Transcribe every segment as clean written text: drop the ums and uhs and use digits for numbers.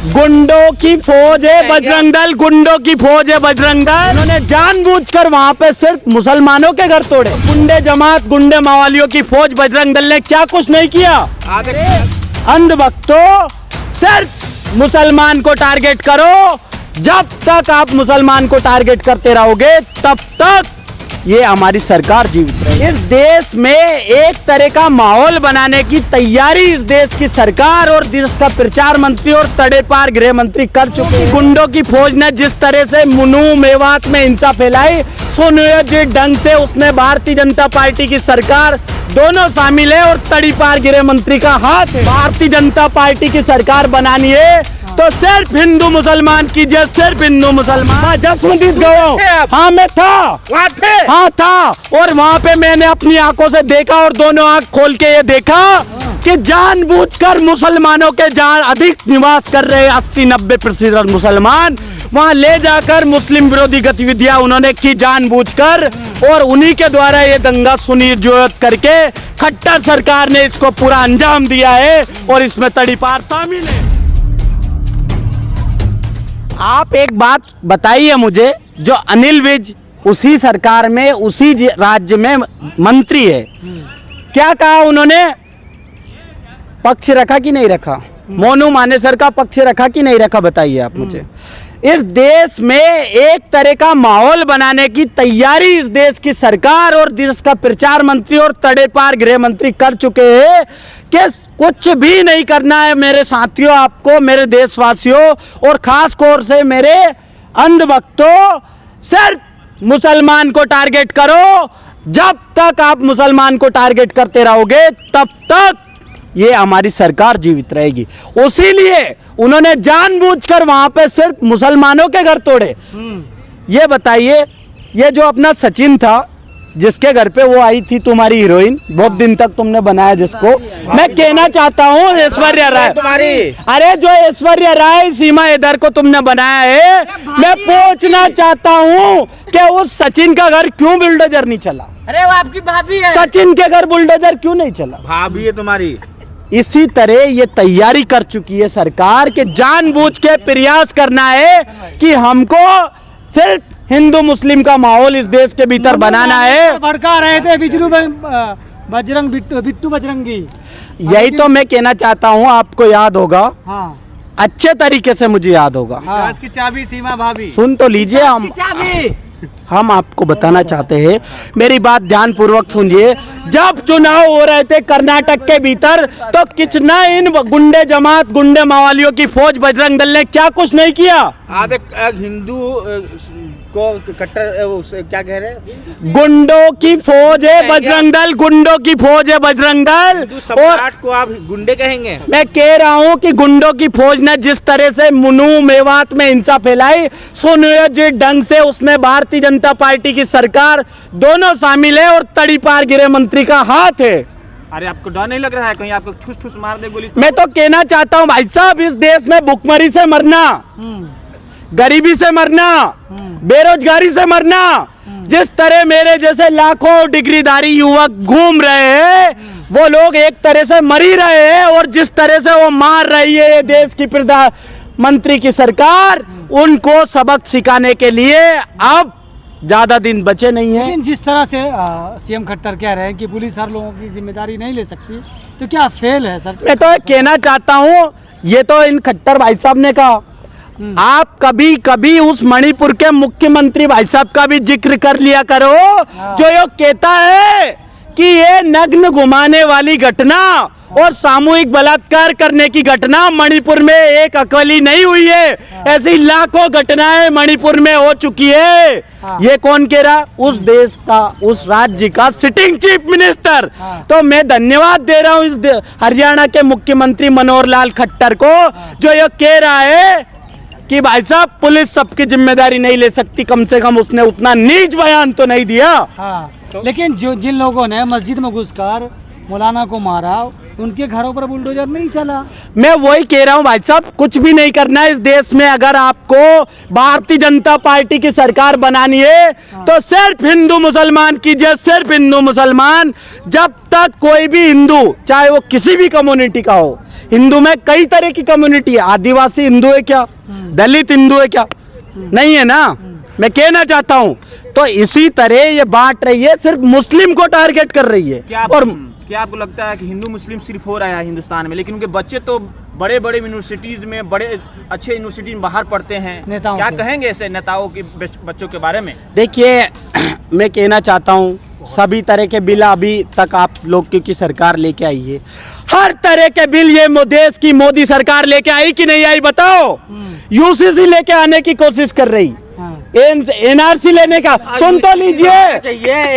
गुंडों की फौज है बजरंग दल, गुंडों की फौज है बजरंग दल। उन्होंने जानबूझकर वहां पे सिर्फ मुसलमानों के घर तोड़े। गुंडे जमात, गुंडे मावालियों की फौज बजरंग दल ने क्या कुछ नहीं किया। अंधभक्तों, सिर्फ मुसलमान को टारगेट करो। जब तक आप मुसलमान को टारगेट करते रहोगे तब तक ये हमारी सरकार जीवित रहेगी। इस देश में एक तरह का माहौल बनाने की तैयारी इस देश की सरकार और देश का प्रचार मंत्री और तड़ेपार गृह मंत्री कर चुके हैं। गुंडों की फौज ने जिस तरह से मुनू मेवात में हिंसा फैलाई, सुनियोजित ढंग से उसमें भारतीय जनता पार्टी की सरकार दोनों शामिल है और तड़ीपार गृह मंत्री का हाथ है। भारतीय जनता पार्टी की सरकार बनानी है तो सिर्फ हिंदू मुसलमान कीजिए, सिर्फ हिंदू मुसलमान। जसवंत गवाह, हाँ मैं था वहाँ पे, हाँ था, और वहाँ पे मैंने अपनी आंखों से देखा और दोनों आंख खोल के ये देखा कि जानबूझकर मुसलमानों के जहाँ अधिक निवास कर रहे 80-90% मुसलमान, वहाँ ले जाकर मुस्लिम विरोधी गतिविधियां उन्होंने की जानबूझकर, और उन्हीं के द्वारा ये दंगा सुनियोजित करके खट्टर सरकार ने इसको पूरा अंजाम दिया है और इसमें तड़ीपार शामिल है। आप एक बात बताइए मुझे, जो अनिल विज उसी सरकार में उसी राज्य में मंत्री है, क्या कहा उन्होंने? पक्ष रखा कि नहीं रखा? मोनू मानेसर का पक्ष रखा कि नहीं रखा? बताइए आप मुझे। इस देश में एक तरह का माहौल बनाने की तैयारी इस देश की सरकार और देश का प्रचार मंत्री और तड़ेपार गृह मंत्री कर चुके हैं कि कुछ भी नहीं करना है मेरे साथियों, आपको, मेरे देशवासियों, और खास तौर से मेरे अंधभक्तों, सिर्फ मुसलमान को टारगेट करो। जब तक आप मुसलमान को टारगेट करते रहोगे तब तक ये हमारी सरकार जीवित रहेगी। उसीलिए उन्होंने जानबूझकर वहां पे सिर्फ मुसलमानों के घर तोड़े। ये बताइए, ये जो अपना सचिन था जिसके घर पे वो आई थी तुम्हारी हीरोइन, बहुत दिन तक तुमने बनाया जिसको, मैं कहना चाहता हूँ ऐश्वर्या राय, अरे जो ऐश्वर्या राय सीमा हैदर को तुमने बनाया है, मैं पूछना चाहता हूँ कि उस सचिन का घर क्यों बुलडोजर नहीं चला? अरे वो आपकी भाभी है। सचिन के घर बुलडोजर क्यों नहीं चला? भाभी है तुम्हारी। इसी तरह ये तैयारी कर चुकी है सरकार कि जानबूझ के प्रयास करना है कि हमको सिर्फ हिंदू मुस्लिम का माहौल इस देश के भीतर बनाना है। भड़का रहे थे बिट्टू बजरंगी। यही तो मैं कहना चाहता हूँ, आपको याद होगा, हाँ, अच्छे तरीके से मुझे याद होगा। हाँ। आज की चाबी सीमा भाभी, सुन तो लीजिए, हम आपको बताना चाहते हैं, मेरी बात ध्यान पूर्वक सुनिए। जब चुनाव हो रहे थे कर्नाटक के भीतर, तो कितना इन गुंडे जमात, गुंडे मावालियों की फौज बजरंग दल ने क्या कुछ नहीं किया। आप एक हिंदू को कट्टर क्या कह रहे हैं? गुंडों की फौज है बजरंग दल, गुंडों की फौज है बजरंग दल, और को आप गुंडे कहेंगे? मैं कह रहा हूं कि गुंडों की फौज ने जिस तरह से मुनू मेवात में हिंसा फैलाई, सुनियोजित ढंग से उसमें भारतीय जनता पार्टी की सरकार दोनों शामिल है और तड़ीपार गृह मंत्री का हाथ है। अरे आपको डर नहीं लग रहा है कहीं आपको ठुस ठुस मार दे गोली तो? मैं तो कहना चाहता हूं भाई साहब, इस देश में भुखमरी से मरना, गरीबी से मरना, बेरोजगारी से मरना, जिस तरह मेरे जैसे लाखों डिग्रीधारी युवक घूम रहे हैं, वो लोग एक तरह से मर ही रहे हैं, और जिस तरह से वो मार रही है देश की प्रधानमंत्री की सरकार, उनको सबक सिखाने के लिए अब ज्यादा दिन बचे नहीं है। लेकिन जिस तरह से सीएम खट्टर कह रहे हैं कि पुलिस हर लोगों की जिम्मेदारी नहीं ले सकती, तो क्या फेल है सर? मैं तो कहना चाहता हूँ, ये तो इन खट्टर भाई साहब ने कहा, आप कभी कभी उस मणिपुर के मुख्यमंत्री भाई साहब का भी जिक्र कर लिया करो, जो ये कहता है कि ये नग्न घुमाने वाली घटना और सामूहिक बलात्कार करने की घटना मणिपुर में एक अकेली नहीं हुई है, ऐसी लाखों घटनाएं मणिपुर में हो चुकी है। ये कौन कह रहा? उस देश का, उस राज्य का सिटिंग चीफ मिनिस्टर। तो मैं धन्यवाद दे रहा हूँ इस हरियाणा के मुख्यमंत्री मनोहर लाल खट्टर को, जो ये कह रहा है कि भाई साहब पुलिस सबकी जिम्मेदारी नहीं ले सकती, कम से कम उसने उतना नीच बयान तो नहीं दिया। हाँ, तो लेकिन जो जिन लोगों ने मस्जिद में घुसकर मौलाना को मारा, उनके घरों पर बुलडोजर नहीं चला। मैं वही कह रहा हूं भाई साहब, कुछ भी नहीं करना है इस देश में। अगर आपको भारतीय जनता पार्टी की सरकार बनानी है तो सिर्फ हिंदू मुसलमान कीजिए, सिर्फ हिंदू मुसलमान। जब तक कोई भी हिंदू, चाहे वो किसी भी कम्युनिटी का हो, हिंदू में कई तरह की कम्युनिटी है, आदिवासी हिंदू है क्या, दलित हिंदू है क्या, नहीं है ना। मैं कहना चाहता हूं तो इसी तरह ये बांट रही है, सिर्फ मुस्लिम को टारगेट कर रही है। क्या आपको लगता है कि हिंदू मुस्लिम सिर्फ हो रहा है हिंदुस्तान में, लेकिन उनके बच्चे तो बड़े बड़े यूनिवर्सिटीज में, बड़े अच्छे यूनिवर्सिटी में बाहर पढ़ते हैं, क्या कहेंगे ऐसे नेताओं के बच्चों के बारे में? देखिए मैं कहना चाहता हूं सभी तरह के बिल अभी तक आप लोग की सरकार लेके आई है, हर तरह के बिल ये देश की मोदी सरकार लेके आई कि नहीं आई बताओ? यूसीसी लेके आने की कोशिश कर रही, एनआरसी लेने का, सुन तो लीजिए।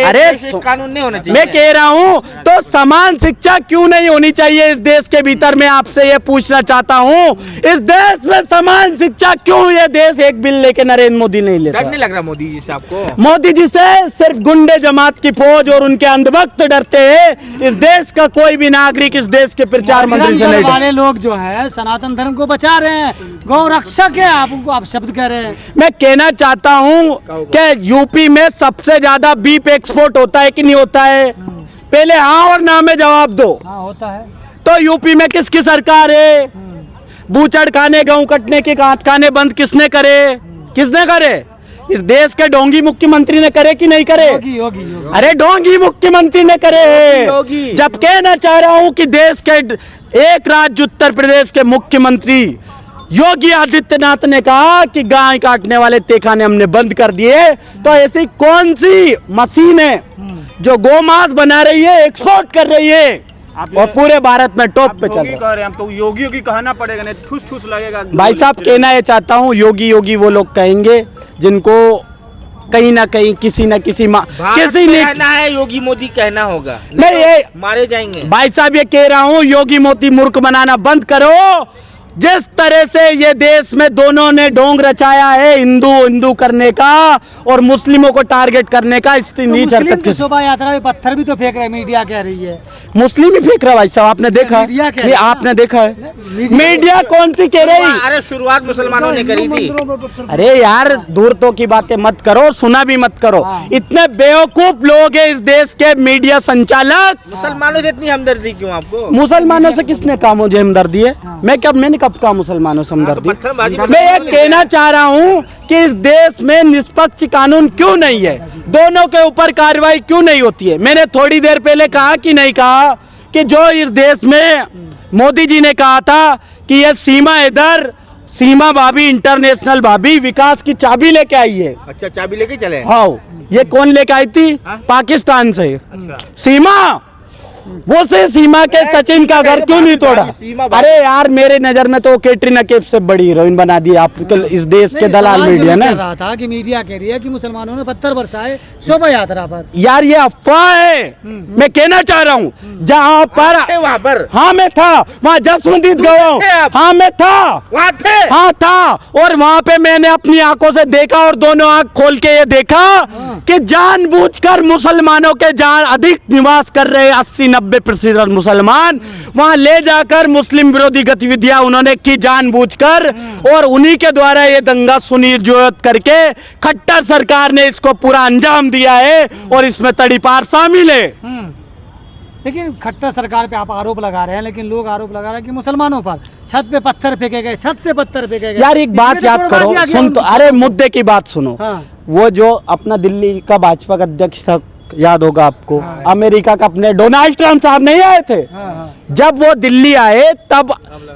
अरे कानून नहीं होना चाहिए। मैं कह रहा हूं तो समान शिक्षा क्यों नहीं होनी चाहिए इस देश के भीतर? मैं आपसे ये पूछना चाहता हूं, इस देश में समान शिक्षा क्यों ये देश एक बिल लेके नरेंद्र मोदी नहीं लेता? डर नहीं लग रहा मोदी जी से आपको? मोदी जी से सिर्फ गुंडे जमात की फौज और उनके अंधभक्त डरते हैं। इस देश का कोई भी नागरिक इस देश के प्रचार मंत्री से नहीं डरता। वाले लोग जो है सनातन धर्म को बचा रहे हैं, गौ रक्षक है, आप उनको आप शब्द कह रहे हैं। मैं कहना चाहता हूं कि यूपी में सबसे ज्यादा बीफ एक्सपोर्ट होता है कि नहीं होता है? पहले हाँ और ना में जवाब दो। हाँ होता है। तो यूपी में किसकी सरकार है? बूचड़ खाने, गेहूं कटने के गांठ खाने बंद किसने करे? किसने करे? इस देश के डोंगी मुख्यमंत्री ने करे कि नहीं करे? योगी। अरे डोंगी मुख्यमंत्री ने करे है। जब कहना चाह रहा हूं कि देश के एक राज्य उत्तर प्रदेश के मुख्यमंत्री योगी आदित्यनाथ ने कहा कि गाय काटने वाले तेखाने हमने बंद कर दिए, तो ऐसी कौन सी मशीन है जो गोमांस बना रही है, एक्सपोर्ट कर रही है और पूरे भारत में टॉप पे चल रहा है? हम तो योगी कहना पड़ेगा, नहीं ठूस ठूस लगेगा। भाई साहब कहना ये चाहता हूँ, योगी वो लोग कहेंगे जिनको कहीं ना कहीं किसी न किसी किसी ने कहना है, योगी मोदी कहना होगा, नहीं ये मारे जाएंगे। भाई साहब ये कह रहा हूँ, योगी मोदी मूर्ख बनाना बंद करो। जिस तरह से ये देश में दोनों ने ढोंग रचाया है हिंदू करने का और मुस्लिमों को टारगेट करने का, इसकी नीच हरकत की शोभा यात्रा में पत्थर भी तो फेंक रहे हैं, मीडिया कह रही है। मुस्लिम ही फेंक रहा है भाई साहब, आपने देखा? नहीं आपने देखा है? मीडिया कौन सी कह रही? अरे शुरुआत मुसलमानों ने करी थी। अरे यार दूरतों की बातें मत करो, सुना भी मत करो। इतने बेवकूफ लोग हैं इस देश के मीडिया संचालक। मुसलमानों से इतनी हमदर्दी क्यों आपको? मुसलमानों से किसने कहा मुझे हमदर्दी है? मैंने कब कहा मुसलमानों से हमदर्दी? मैं ये कहना चाह रहा हूँ कि इस देश में निष्पक्ष कानून क्यों नहीं है, दोनों के ऊपर कार्रवाई क्यों नहीं होती है? मैंने थोड़ी देर पहले कहा कि नहीं कहा कि जो इस देश में मोदी जी ने कहा था कि ये सीमा भाभी इंटरनेशनल भाभी विकास की चाबी लेके आई है। अच्छा चाबी लेके चले? हाँ, ये कौन लेके आई थी? पाकिस्तान से। सीमा वो से सीमा के सचिन का घर क्यों नहीं तोड़ा? अरे यार मेरे नजर में तो कैटरीना कैफ से बड़ी हीरोइन बना दी आप इस देश के दलाल मीडिया ने। रहा था कि मीडिया कह रही है कि मुसलमानों ने पत्थर बरसाए शोभा यात्रा पर। यार ये अफवाह है। मैं कहना चाह रहा हूँ जहाँ पर वहाँ पर हाँ मैं था, वहाँ जसवंत गया। हाँ मैं था, वहाँ थे। हाँ था, और वहाँ पे मैंने अपनी आंखों से देखा और दोनों आंख खोल के ये देखा कि जानबूझकर मुसलमानों के जहाँ अधिक निवास कर रहे 80-90% मुसलमान, वहां ले जाकर मुस्लिम विरोधी गतिविधियां उन्होंने की जानबूझकर, और उन्हीं के द्वारा ये दंगा सुनियोजित करके खट्टर सरकार ने इसको पूरा अंजाम दिया है और इसमें तड़ीपार शामिल है। लेकिन खट्टर सरकार पे आप आरोप लगा रहे हैं, लेकिन लोग आरोप लगा रहे हैं कि मुसलमानों पर छत पे पत्थर फेंके गए, छत से पत्थर फेंके गए। यार एक बात याद करो, सुन तो, अरे मुद्दे की बात सुनो। वो जो अपना दिल्ली का भाजपा का अध्यक्ष था, याद होगा आपको, अमेरिका का अपने डोनाल्ड ट्रंप साहब नहीं आए थे? जब वो दिल्ली आए तब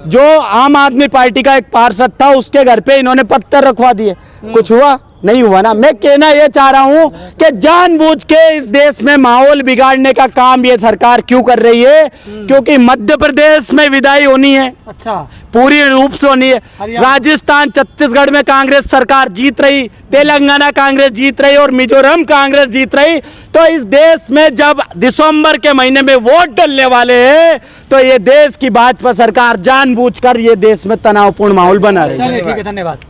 जो आम आदमी पार्टी का एक पार्षद था उसके घर पे इन्होंने पत्थर रखवा दिए, कुछ हुआ? नहीं हुआ ना। मैं कहना ये चाह रहा हूँ कि जानबूझ के इस देश में माहौल बिगाड़ने का काम ये सरकार क्यों कर रही है? क्योंकि मध्य प्रदेश में विदाई होनी है, अच्छा पूरी रूप से होनी है। राजस्थान छत्तीसगढ़ में कांग्रेस सरकार जीत रही, तेलंगाना कांग्रेस जीत रही और मिजोरम कांग्रेस जीत रही। तो इस देश में जब दिसंबर के महीने में वोट डलने वाले हैं तो ये देश की भाजपा सरकार जानबूझकर ये देश में तनावपूर्ण माहौल बना रही है। चलिए ठीक है, धन्यवाद।